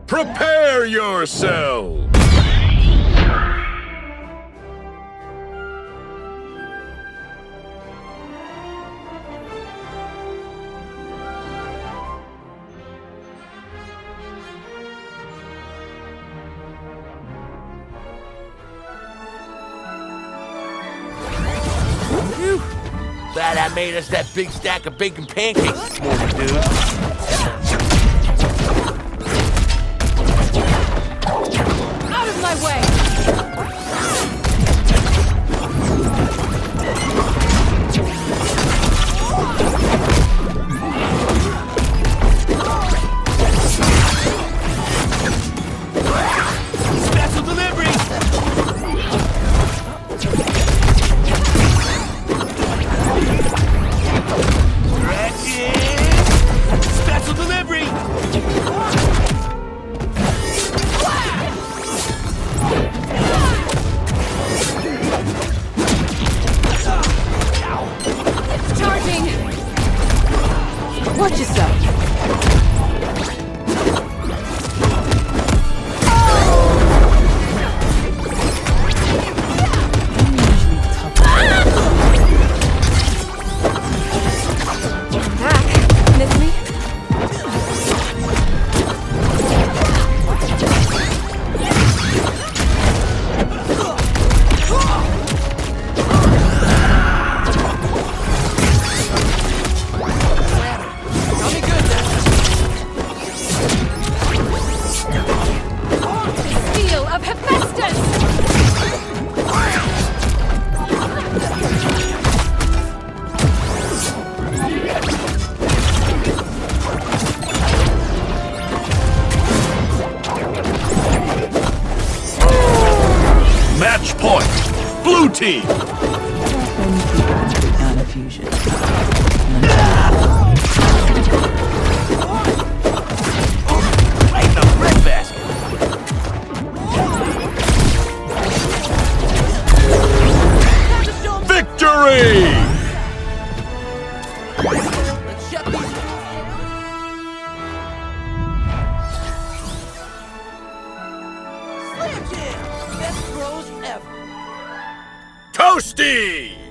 Prepare yourselves! Glad I made us that big stack of bacon pancakes this morning, dude. Out of my way! Special delivery! Special delivery! Charging! Watch yourself! Miss me? Steel of Hephaestus! Match point! Blue team! Fusion. Right in the breadbasket! Victory! Let's shut these... Slam Jam! Best throws ever! Toasty!